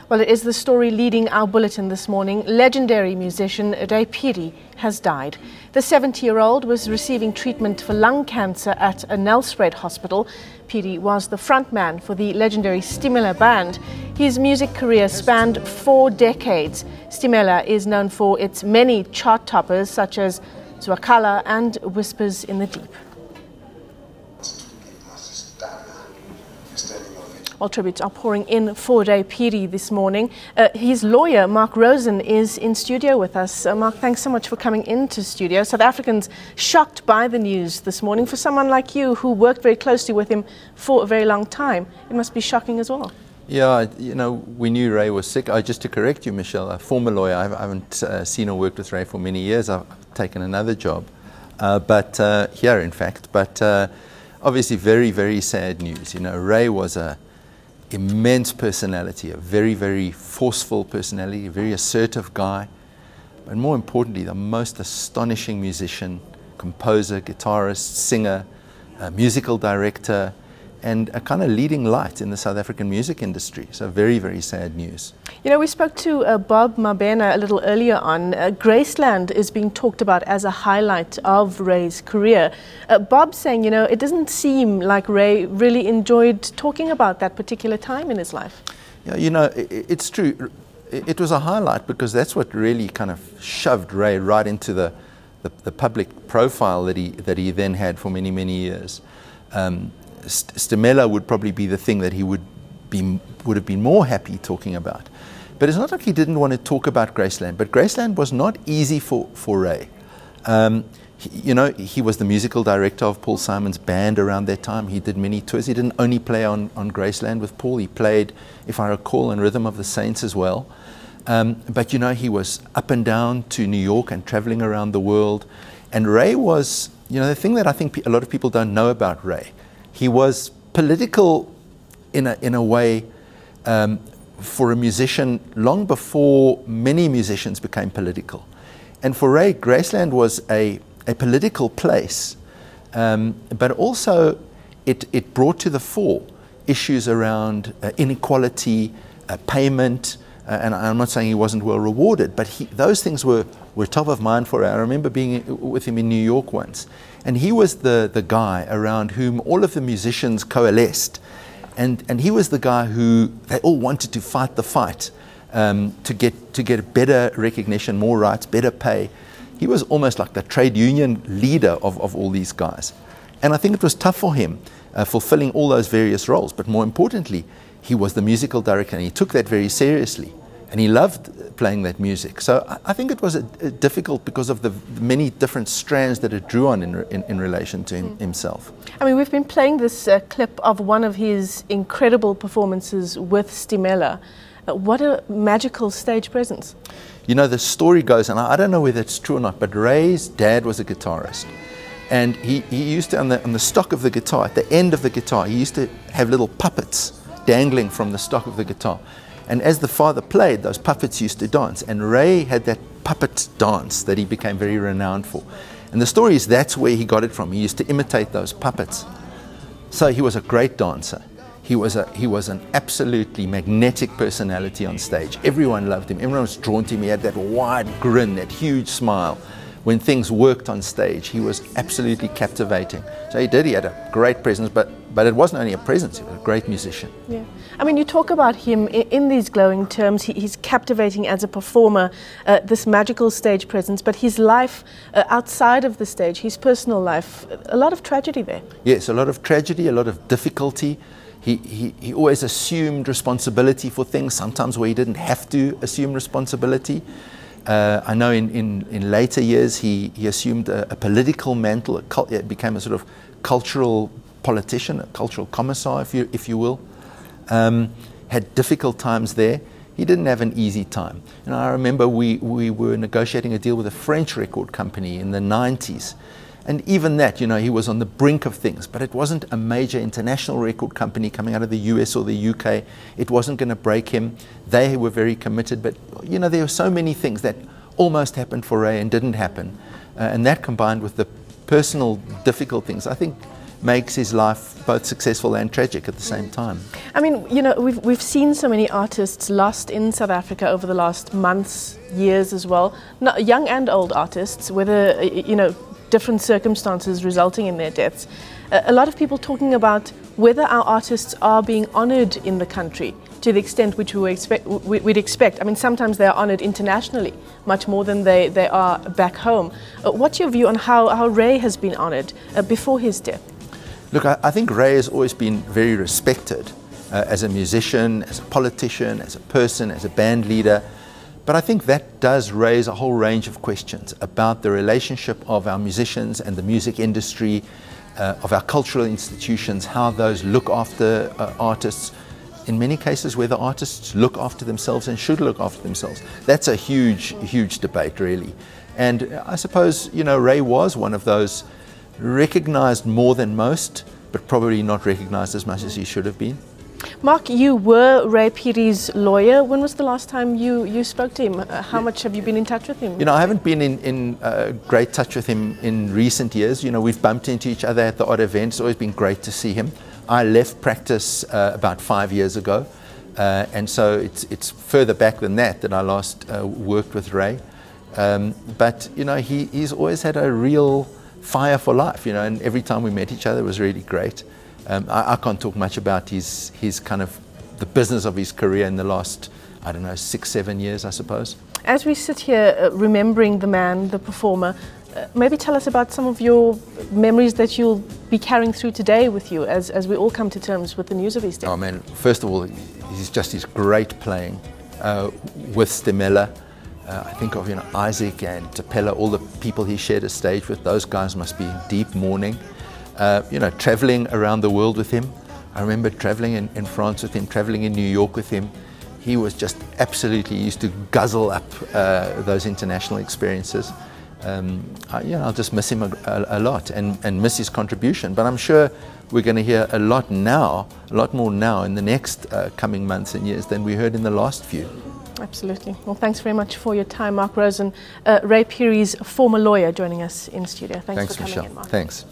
Well, it is the story leading our bulletin this morning. Legendary musician Phiri has died. The 70-year-old was receiving treatment for lung cancer at a Nelspruit hospital. Phiri was the frontman for the legendary Stimela band. His music career spanned 4 decades. Stimela is known for its many chart toppers such as Zwakala and Whispers in the Deep. Well, tributes are pouring in for Phiri this morning. His lawyer, Mark Rosin, is in studio with us. Mark, thanks so much for coming into studio. South Africans shocked by the news this morning. For someone like you who worked very closely with him for a very long time, it must be shocking as well. Yeah, you know, we knew Ray was sick. Just to correct you, Michelle, a former lawyer, I haven't seen or worked with Ray for many years. I've taken another job, here in fact. But obviously very, very sad news. You know, Ray was a immense personality, a very, very forceful personality, a very assertive guy, but more importantly, the most astonishing musician, composer, guitarist, singer, musical director, and a kind of leading light in the South African music industry. So very, very sad news. You know, we spoke to Bob Mabena a little earlier on. Graceland is being talked about as a highlight of Ray's career. Bob saying, you know, it doesn't seem like Ray really enjoyed talking about that particular time in his life. Yeah, you know, it's true. It was a highlight because that's what really kind of shoved Ray right into the public profile that he then had for many, many years. Stimela would probably be the thing that he would have been more happy talking about. But it's not like he didn't want to talk about Graceland, but Graceland was not easy for Ray. You know, he was the musical director of Paul Simon's band around that time. He did many tours. He didn't only play on Graceland with Paul. He played, if I recall, on Rhythm of the Saints as well. But, you know, he was up and down to New York and traveling around the world. And Ray was, you know, the thing that I think a lot of people don't know about Ray, he was political in a way for a musician long before many musicians became political. And for Ray, Graceland was a political place, but also it brought to the fore issues around inequality, payment, and I'm not saying he wasn't well rewarded, but those things were top of mind for Ray. I remember being with him in New York once, and he was the guy around whom all of the musicians coalesced, and he was the guy who they all wanted to fight the fight to get better recognition, more rights, better pay. He was almost like the trade union leader of all these guys, and I think it was tough for him fulfilling all those various roles. But more importantly, he was the musical director, and he took that very seriously. And he loved playing that music. So I think it was difficult because of the many different strands that it drew on in relation to himself. I mean, we've been playing this clip of one of his incredible performances with Stimela. What a magical stage presence. You know, the story goes, and I don't know whether it's true or not, but Ray's dad was a guitarist. And he used to, on the stock of the guitar, at the end of the guitar, he used to have little puppets dangling from the stock of the guitar. And as the father played, those puppets used to dance. And Ray had that puppet dance that he became very renowned for. And the story is that's where he got it from. He used to imitate those puppets. So he was a great dancer. He was an absolutely magnetic personality on stage. Everyone loved him. Everyone was drawn to him. He had that wide grin, that huge smile. When things worked on stage, he was absolutely captivating. So he had a great presence, but it wasn't only a presence, he was a great musician. Yeah. I mean, you talk about him in these glowing terms. He's captivating as a performer, this magical stage presence, but his life outside of the stage, his personal life, a lot of tragedy there. Yes, a lot of tragedy, a lot of difficulty. He always assumed responsibility for things, sometimes where he didn't have to assume responsibility. I know in later years he assumed a political mantle, became a sort of cultural politician, a cultural commissar, if you will. Had difficult times there. He didn't have an easy time. And I remember we were negotiating a deal with a French record company in the 90s. And even that, you know, he was on the brink of things, but it wasn't a major international record company coming out of the US or the UK. It wasn't going to break him. They were very committed, but, you know, there were so many things that almost happened for Ray and didn't happen. And that combined with the personal difficult things, I think makes his life both successful and tragic at the same time. I mean, you know, we've seen so many artists lost in South Africa over the last months, years as well. Young and old artists, whether, you know, different circumstances resulting in their deaths. A lot of people talking about whether our artists are being honoured in the country to the extent which we'd expect. I mean, sometimes they are honoured internationally, much more than they are back home. What's your view on how Ray has been honoured before his death? Look, I think Ray has always been very respected as a musician, as a politician, as a person, as a band leader. But I think that does raise a whole range of questions about the relationship of our musicians and the music industry, of our cultural institutions, how those look after artists, in many cases whether artists look after themselves and should look after themselves. That's a huge, huge debate, really. And I suppose, you know, Ray was one of those recognized more than most, but probably not recognized as much as he should have been. Mark, you were Ray Phiri's lawyer. When was the last time you spoke to him? How much have you been in touch with him? You know, I haven't been in great touch with him in recent years. You know, we've bumped into each other at the odd events. It's always been great to see him. I left practice about 5 years ago, and so it's further back than that I last worked with Ray. But, you know, he's always had a real fire for life, you know, and every time we met each other it was really great. I can't talk much about his kind of the business of his career in the last, I don't know, 6-7 years, I suppose. As we sit here remembering the man, the performer, maybe tell us about some of your memories that you'll be carrying through today with you as we all come to terms with the news of his death. Oh man, first of all, his great playing with Stemela. I think of, you know, Isaac and Tapella, all the people he shared a stage with. Those guys must be in deep mourning. You know, traveling around the world with him. I remember traveling in France with him, traveling in New York with him. He was just absolutely used to guzzle up those international experiences. I'll just miss him a lot and miss his contribution. But I'm sure we're going to hear a lot more now in the next coming months and years than we heard in the last few. Absolutely. Well, thanks very much for your time, Mark Rosin, Ray Phiri's former lawyer, joining us in studio. Thanks for coming in, Mark. Thanks.